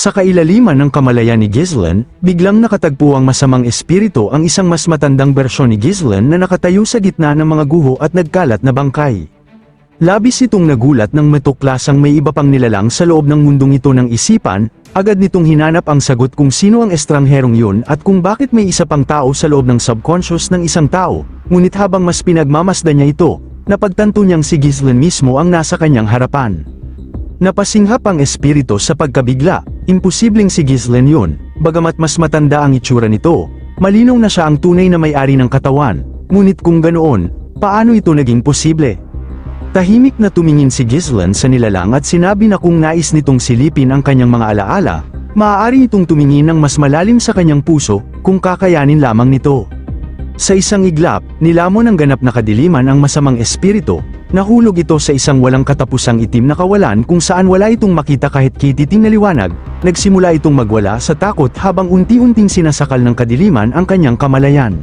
Sa kailaliman ng kamalayan ni Ghislaine, biglang nakatagpo ang masamang espiritu ang isang mas matandang bersyon ni Ghislaine na nakatayo sa gitna ng mga guho at nagkalat na bangkay. Labis itong nagulat nang matuklasang may iba pang nilalang sa loob ng mundong ito ng isipan, agad nitong hinanap ang sagot kung sino ang estrangherong yun at kung bakit may isa pang tao sa loob ng subconscious ng isang tao, ngunit habang mas pinagmamasdan niya ito, napagtanto niyang si Ghislaine mismo ang nasa kanyang harapan. Napasinghap ang espiritu sa pagkabigla, imposibleng si Ghislaine yun, bagamat mas matanda ang itsura nito, malinaw na siya ang tunay na may-ari ng katawan, ngunit kung ganoon, paano ito naging posible? Tahimik na tumingin si Ghislaine sa nilalang at sinabi na kung nais nitong silipin ang kanyang mga alaala, maaari itong tumingin ng mas malalim sa kanyang puso, kung kakayanin lamang nito. Sa isang iglap, nilamon ng ganap na kadiliman ang masamang espiritu, nahulog ito sa isang walang katapusang itim na kawalan kung saan wala itong makita kahit kititing na liwanag, nagsimula itong magwala sa takot habang unti-unting sinasakal ng kadiliman ang kanyang kamalayan.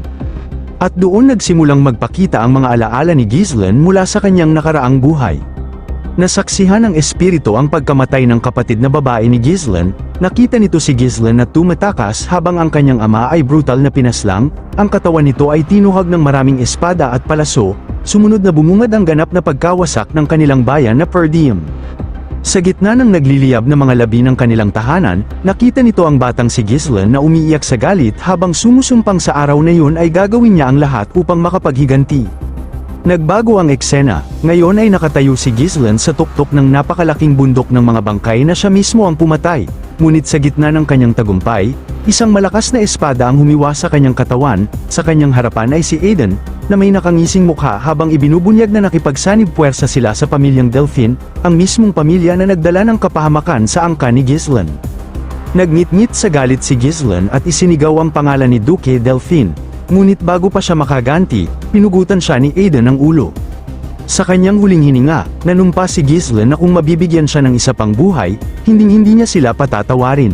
At doon nagsimulang magpakita ang mga alaala ni Ghislaine mula sa kanyang nakaraang buhay. Nasaksihan ng espiritu ang pagkamatay ng kapatid na babae ni Ghislaine, nakita nito si Ghislaine na tumatakas habang ang kanyang ama ay brutal na pinaslang, ang katawan nito ay tinuhag ng maraming espada at palaso, sumunod na bumungad ang ganap na pagkawasak ng kanilang bayan na Perdium. Sa gitna ng nagliliyab na mga labi ng kanilang tahanan, nakita nito ang batang si Ghislaine na umiiyak sa galit habang sumusumpang sa araw na yun ay gagawin niya ang lahat upang makapaghiganti. Nagbago ang eksena, ngayon ay nakatayo si Ghislaine sa tuktok ng napakalaking bundok ng mga bangkay na siya mismo ang pumatay, ngunit sa gitna ng kanyang tagumpay, isang malakas na espada ang humiwa sa kanyang katawan, sa kanyang harapan ay si Aiden, na may nakangising mukha habang ibinubunyag na nakipagsanib puwersa sila sa pamilyang Delphine, ang mismong pamilya na nagdala ng kapahamakan sa angka ni Ghislaine. Nagngit-ngit sa galit si Ghislaine at isinigaw ang pangalan ni Duque Delphine, ngunit bago pa siya makaganti, pinugutan siya ni Aiden ang ulo. Sa kanyang huling hininga, nanumpa si Ghislaine na kung mabibigyan siya ng isa pang buhay, hinding-hindi niya sila patatawarin.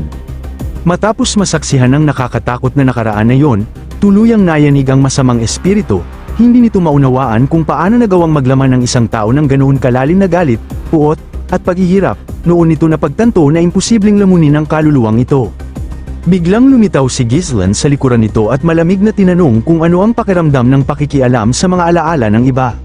Matapos masaksihan ng nakakatakot na nakaraan na yon, tuluyang nayanig ang masamang espiritu, hindi nito maunawaan kung paano nagawang maglaman ng isang tao ng ganoon kalalim na galit, puot, at paghihirap, noon nito napagtanto na imposibleng lamunin ang kaluluwang ito. Biglang lumitaw si Ghislaine sa likuran nito at malamig na tinanong kung ano ang pakiramdam ng pakikialam sa mga alaala ng iba.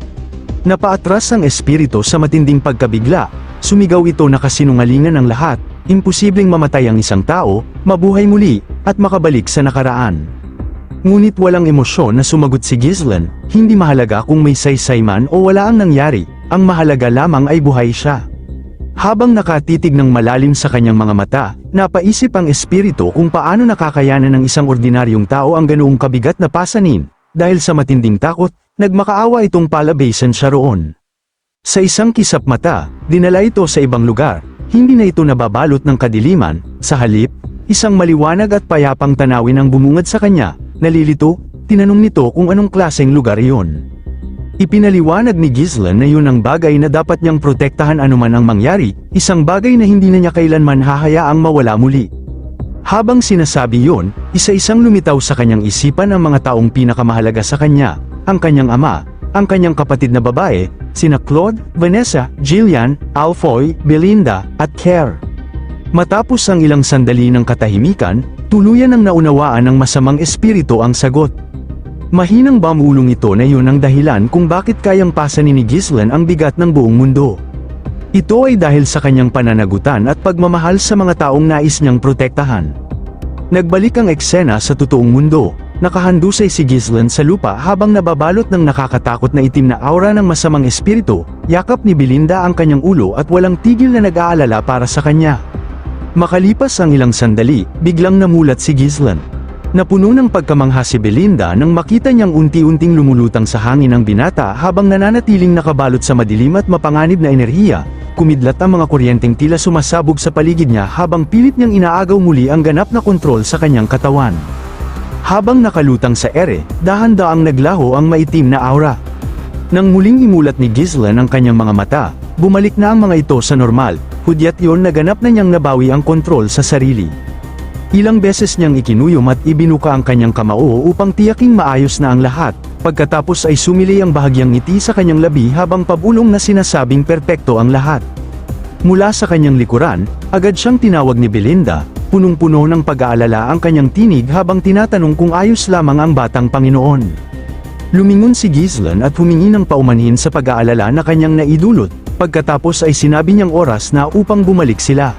Napaatras ang espiritu sa matinding pagkabigla, sumigaw ito na kasinungalingan ng lahat, imposibleng mamatay ang isang tao, mabuhay muli, at makabalik sa nakaraan. Ngunit walang emosyon na sumagot si Ghislaine, hindi mahalaga kung may saysay man o wala ang nangyari, ang mahalaga lamang ay buhay siya. Habang nakatitig ng malalim sa kanyang mga mata, napaisip ang espiritu kung paano nakakayanan ng isang ordinaryong tao ang ganoong kabigat na pasanin, dahil sa matinding takot, nagmakaawa itong palabasan siya roon. Sa isang kisap mata, dinala ito sa ibang lugar, hindi na ito nababalot ng kadiliman, sa halip, isang maliwanag at payapang tanawin ang bumungad sa kanya. Nalilito, tinanong nito kung anong klaseng lugar iyon. Ipinaliwanag ni Ghislaine na yun ang bagay na dapat niyang protektahan anuman ang mangyari, isang bagay na hindi na niya kailanman hahayaang mawala muli. Habang sinasabi yun, isa-isang lumitaw sa kanyang isipan ang mga taong pinakamahalaga sa kanya, ang kanyang ama, ang kanyang kapatid na babae, sina Claude, Vanessa, Jillian, Alfoy, Belinda, at Care. Matapos ang ilang sandali ng katahimikan, tuluyan ang naunawaan ng masamang espiritu ang sagot. Mahinang bamulong ito na yun ang dahilan kung bakit kayang pasanin ni Ghislaine ang bigat ng buong mundo. Ito ay dahil sa kanyang pananagutan at pagmamahal sa mga taong nais niyang protektahan. Nagbalik ang eksena sa totoong mundo, nakahandusay si Ghislaine sa lupa habang nababalot ng nakakatakot na itim na aura ng masamang espiritu, yakap ni Belinda ang kanyang ulo at walang tigil na nag-aalala para sa kanya. Makalipas ang ilang sandali, biglang namulat si Ghislaine. Napuno ng pagkamangha si Belinda nang makita niyang unti-unting lumulutang sa hangin ang binata habang nananatiling nakabalot sa madilim at mapanganib na enerhiya, kumidlat ang mga kuryenteng tila sumasabog sa paligid niya habang pilit niyang inaagaw muli ang ganap na kontrol sa kanyang katawan. Habang nakalutang sa ere, dahan-daang naglaho ang maitim na aura. Nang muling imulat ni Ghislaine ang kanyang mga mata, bumalik na ang mga ito sa normal, hudyat yon naganap na niyang nabawi ang kontrol sa sarili. Ilang beses niyang ikinuyom at ibinuka ang kanyang kamao upang tiyaking maayos na ang lahat, pagkatapos ay sumili ang bahagyang ngiti sa kanyang labi habang pabulong na sinasabing perpekto ang lahat. Mula sa kanyang likuran, agad siyang tinawag ni Belinda, punong-puno ng pag-aalala ang kanyang tinig habang tinatanong kung ayos lamang ang batang Panginoon. Lumingon si Ghislaine at humingi ng paumanhin sa pag-aalala na kanyang naidulot, pagkatapos ay sinabi niyang oras na upang bumalik sila.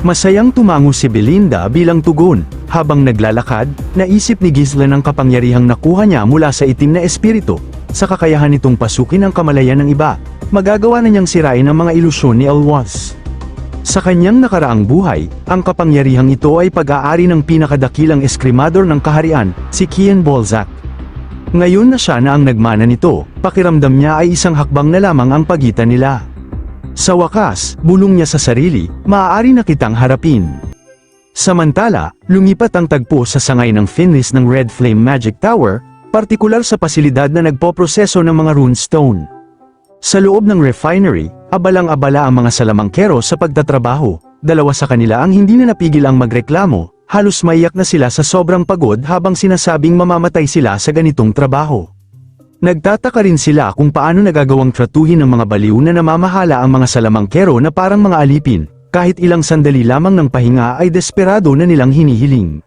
Masayang tumango si Belinda bilang tugon, habang naglalakad, naisip ni Ghislaine ang kapangyarihang nakuha niya mula sa itim na espiritu, sa kakayahan nitong pasukin ang kamalayan ng iba, magagawa na niyang sirain ang mga ilusyon ni Elwaz. Sa kanyang nakaraang buhay, ang kapangyarihang ito ay pag-aari ng pinakadakilang eskrimador ng kaharian, si Kian Balzac. Ngayon na siya na ang nagmana nito, pakiramdam niya ay isang hakbang na lamang ang pagitan nila. Sa wakas, bulong niya sa sarili, maaari na kitang harapin. Samantala, lumipat ang tagpo sa sangay ng Fenris ng Red Flame Magic Tower, partikular sa pasilidad na nagpoproseso ng mga runestone. Sa loob ng refinery, abalang-abala ang mga salamangkero sa pagtatrabaho, dalawa sa kanila ang hindi na napigil ang magreklamo, halos maiyak na sila sa sobrang pagod habang sinasabing mamamatay sila sa ganitong trabaho. Nagtataka rin sila kung paano nagagawang tratuhin ng mga baliw na namamahala ang mga salamangkero na parang mga alipin, kahit ilang sandali lamang ng pahinga ay desperado na nilang hinihiling.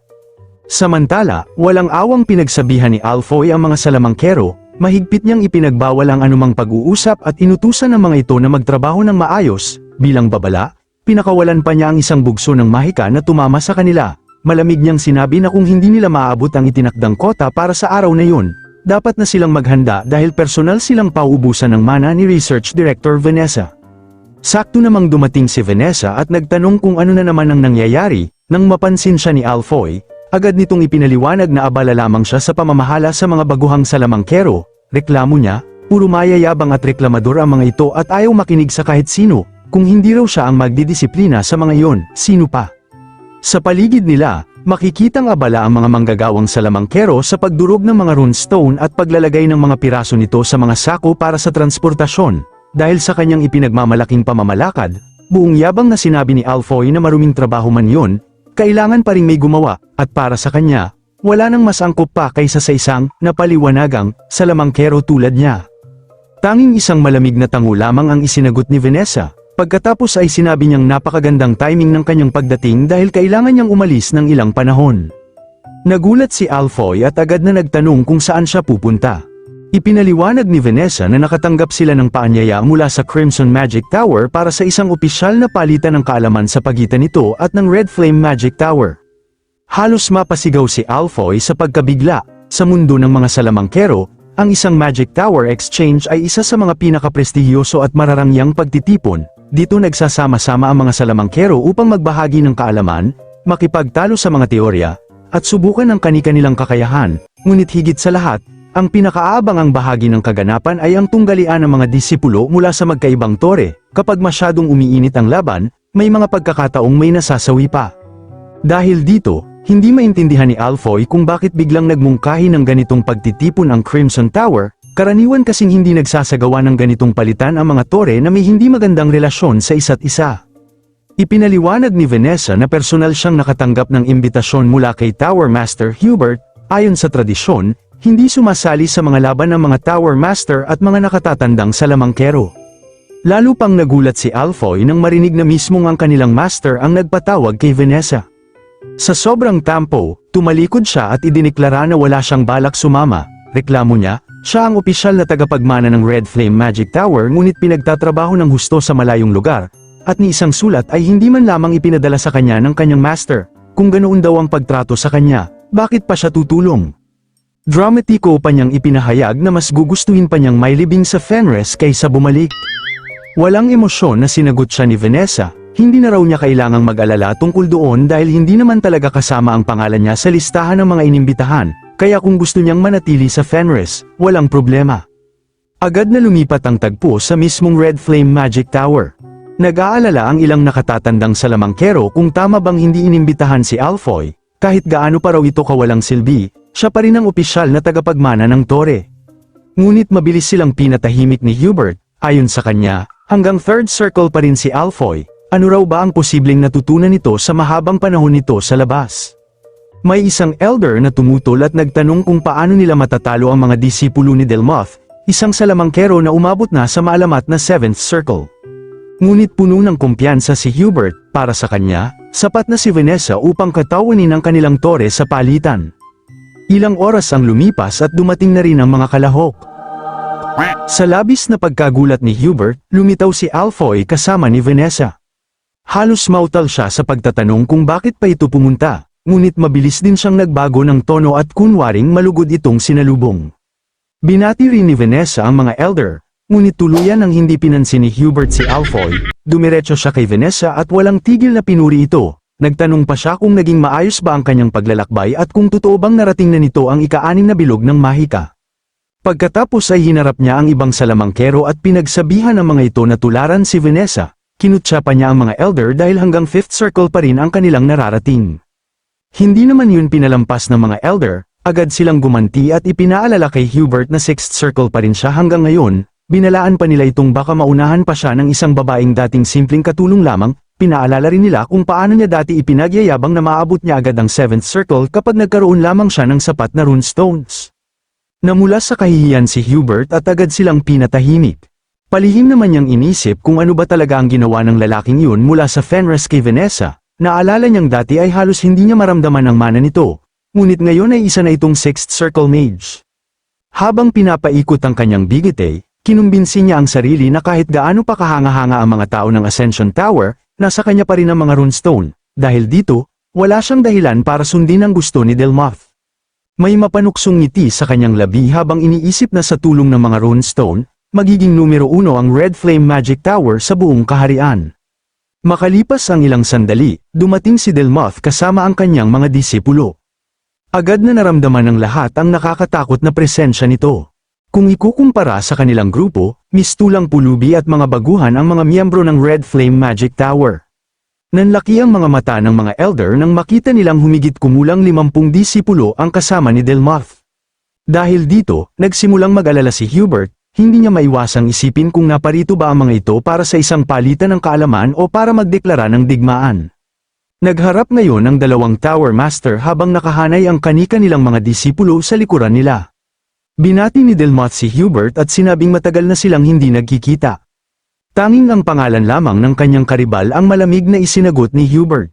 Samantala, walang awang pinagsabihan ni Alfoy ang mga salamangkero, mahigpit niyang ipinagbawal ang anumang pag-uusap at inutusan ng mga ito na magtrabaho ng maayos, bilang babala, pinakawalan pa niya ang isang bugso ng mahika na tumama sa kanila, malamig niyang sinabi na kung hindi nila maaabot ang itinakdang kota para sa araw na yun, dapat na silang maghanda dahil personal silang pauubusan ng mana ni Research Director Vanessa. Sakto namang dumating si Vanessa at nagtanong kung ano na naman ang nangyayari, nang mapansin siya ni Alfoy, agad nitong ipinaliwanag na abala lamang siya sa pamamahala sa mga baguhang salamangkero, reklamo niya, puro mayayabang at reklamador ang mga ito at ayaw makinig sa kahit sino, kung hindi raw siya ang magdidisiplina sa mga iyon, sino pa? Sa paligid nila, makikitang abala ang mga manggagawang salamangkero sa pagdurog ng mga runestone at paglalagay ng mga piraso nito sa mga sako para sa transportasyon. Dahil sa kanyang ipinagmamalaking pamamalakad, buong yabang na sinabi ni Alfoy na maruming trabaho man yun, kailangan pa ring may gumawa, at para sa kanya, wala nang mas angkop pa kaysa sa isang napaliwanagang salamangkero tulad niya. Tanging isang malamig na tango lamang ang isinagot ni Vanessa. Pagkatapos ay sinabi niyang napakagandang timing ng kanyang pagdating dahil kailangan niyang umalis ng ilang panahon. Nagulat si Alfoy at agad na nagtanong kung saan siya pupunta. Ipinaliwanag ni Vanessa na nakatanggap sila ng paanyaya mula sa Crimson Magic Tower para sa isang opisyal na palitan ng kaalaman sa pagitan nito at ng Red Flame Magic Tower. Halos mapasigaw si Alfoy sa pagkabigla. Sa mundo ng mga salamangkero, ang isang Magic Tower Exchange ay isa sa mga pinakaprestigiyoso at mararangyang pagtitipon. Dito nagsasama-sama ang mga salamangkero upang magbahagi ng kaalaman, makipagtalo sa mga teorya, at subukan ang kani-kanilang kakayahan, ngunit higit sa lahat, ang pinakaabangang bahagi ng kaganapan ay ang tunggalian ng mga disipulo mula sa magkaibang tore. Kapag masyadong umiinit ang laban, may mga pagkakataong may nasasawi pa. Dahil dito, hindi maintindihan ni Alfoy kung bakit biglang nagmungkahi ng ganitong pagtitipon ang Crimson Tower. Karaniwan kasing hindi nagsasagawa ng ganitong palitan ang mga tore na may hindi magandang relasyon sa isa't isa. Ipinaliwanag ni Vanessa na personal siyang nakatanggap ng imbitasyon mula kay Tower Master Hubert. Ayon sa tradisyon, hindi sumasali sa mga laban ng mga Tower Master at mga nakatatandang salamangkero. Lalo pang nagulat si Alfoy nang marinig na mismong ang kanilang master ang nagpatawag kay Vanessa. Sa sobrang tampo, tumalikod siya at idineklara na wala siyang balak sumama. Reklamo niya, siya ang opisyal na tagapagmana ng Red Flame Magic Tower ngunit pinagtatrabaho ng husto sa malayong lugar, at ni isang sulat ay hindi man lamang ipinadala sa kanya ng kanyang master. Kung ganoon daw ang pagtrato sa kanya, bakit pa siya tutulong? Dramatiko pa niyang ipinahayag na mas gugustuhin pa niyang mailibing sa Fenris kaysa bumalik. Walang emosyon na sinagot siya ni Vanessa, hindi na raw niya kailangang mag-alala tungkol doon dahil hindi naman talaga kasama ang pangalan niya sa listahan ng mga inimbitahan. Kaya kung gusto niyang manatili sa Fenris, walang problema. Agad na lumipat ang tagpo sa mismong Red Flame Magic Tower. Nag-aalala ang ilang nakatatandang salamangkero kung tama bang hindi inimbitahan si Alfoy, kahit gaano pa raw ito kawalang silbi, siya pa rin ang opisyal na tagapagmana ng tore. Ngunit mabilis silang pinatahimik ni Hubert, ayon sa kanya, hanggang third circle pa rin si Alfoy. Ano raw ba ang posibleng natutunan nito sa mahabang panahon nito sa labas? May isang elder na tumutol at nagtanong kung paano nila matatalo ang mga disipulo ni Delmoth, isang salamangkero na umabot na sa maalamat na 7th circle. Ngunit puno ng kumpiyansa si Hubert, para sa kanya, Sapat na si Vanessa upang katawanin ang kanilang tore sa palitan. Ilang oras ang lumipas at dumating na rin ang mga kalahok. Sa labis na pagkagulat ni Hubert, lumitaw si Alfoy kasama ni Vanessa. Halos mautal siya sa pagtatanong kung bakit pa ito pumunta, ngunit mabilis din siyang nagbago ng tono at kunwaring malugod itong sinalubong. Binati rin ni Vanessa ang mga elder, ngunit tuluyan ang hindi pinansin ni Hubert si Alfoy. Dumiretso siya kay Vanessa at walang tigil na pinuri ito. Nagtanong pa siya kung naging maayos ba ang kanyang paglalakbay at kung totoo bang narating na nito ang ika-6 na bilog ng Mahika. Pagkatapos ay hinarap niya ang ibang salamangkero at pinagsabihan ng mga ito na tularan si Vanessa. Kinutya pa niya ang mga elder dahil hanggang 5th circle pa rin ang kanilang nararating. Hindi naman yun pinalampas ng mga elder, agad silang gumanti at ipinaalala kay Hubert na 6th circle pa rin siya hanggang ngayon. Binalaan pa nila itong baka maunahan pa siya ng isang babaeng dating simpleng katulong lamang. Pinaalala rin nila kung paano niya dati ipinagyayabang na maabot niya agad ang 7th circle kapag nagkaroon lamang siya ng sapat na runestones. Namula sa kahihiyan si Hubert at agad silang pinatahimik. Palihim naman niyang inisip kung ano ba talaga ang ginawa ng lalaking yun mula sa Fenris kay Vanessa. Naalala niyang dati ay halos hindi niya maramdaman ang mana nito, ngunit ngayon ay isa na itong 6th circle mage. Habang pinapaikot ang kanyang bigite, kinumbinsi niya ang sarili na kahit gaano pa kahanga-hanga ang mga tao ng Ascension Tower, nasa kanya pa rin ang mga runestone. Dahil dito, wala siyang dahilan para sundin ang gusto ni Delmoth. May mapanuksong ngiti sa kanyang labi habang iniisip na sa tulong ng mga runestone, magiging numero 1 ang Red Flame Magic Tower sa buong kaharian. Makalipas ang ilang sandali, dumating si Delmoth kasama ang kanyang mga disipulo. Agad na naramdaman ng lahat ang nakakatakot na presensya nito. Kung ikukumpara sa kanilang grupo, mistulang pulubi at mga baguhan ang mga miyembro ng Red Flame Magic Tower. Nanlaki ang mga mata ng mga elder nang makita nilang humigit kumulang 50 disipulo ang kasama ni Delmoth. Dahil dito, nagsimulang mag-alala si Hubert. Hindi niya maiwasang isipin kung naparito ba ang mga ito para sa isang palitan ng kaalaman o para magdeklara ng digmaan. Nagharap ngayon ang dalawang Tower Master habang nakahanay ang kani-kanilang mga disipulo sa likuran nila. Binati ni Delmoth si Hubert at sinabing matagal na silang hindi nagkikita. Tanging ang pangalan lamang ng kanyang karibal ang malamig na isinagot ni Hubert.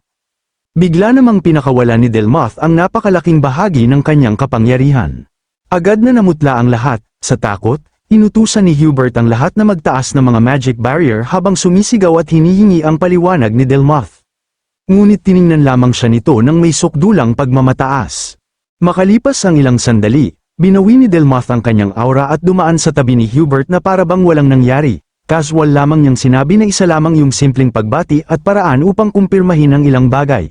Bigla namang pinakawala ni Delmoth ang napakalaking bahagi ng kanyang kapangyarihan. Agad na namutla ang lahat, sa takot. Inutusan ni Hubert ang lahat na magtaas ng mga magic barrier habang sumisigaw at hinihingi ang paliwanag ni Delmoth. Ngunit tiningnan lamang siya nito nang may sukdulang pagmamataas. Makalipas ang ilang sandali, binawi ni Delmoth ang kanyang aura at dumaan sa tabi ni Hubert na parabang walang nangyari. Casual lamang niyang sinabi na isa lamang yung simpleng pagbati at paraan upang kumpirmahin ang ilang bagay.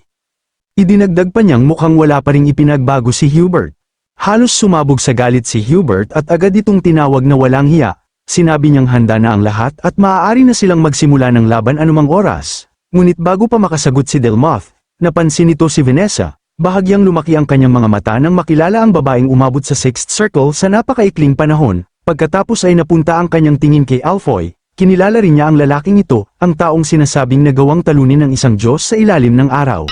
Idinagdag pa niyang mukhang wala pa ring ipinagbago si Hubert. Halos sumabog sa galit si Hubert at agad itong tinawag na walang hiya. Sinabi niyang handa na ang lahat at maaari na silang magsimula ng laban anumang oras. Ngunit bago pa makasagot si Delmoth, napansin nito si Vanessa. Bahagyang lumaki ang kanyang mga mata nang makilala ang babaeng umabot sa 6th circle sa napakaikling panahon. Pagkatapos ay napunta ang kanyang tingin kay Alfoy. Kinilala rin niya ang lalaking ito, ang taong sinasabing nagawang talunin ng isang Diyos sa ilalim ng araw.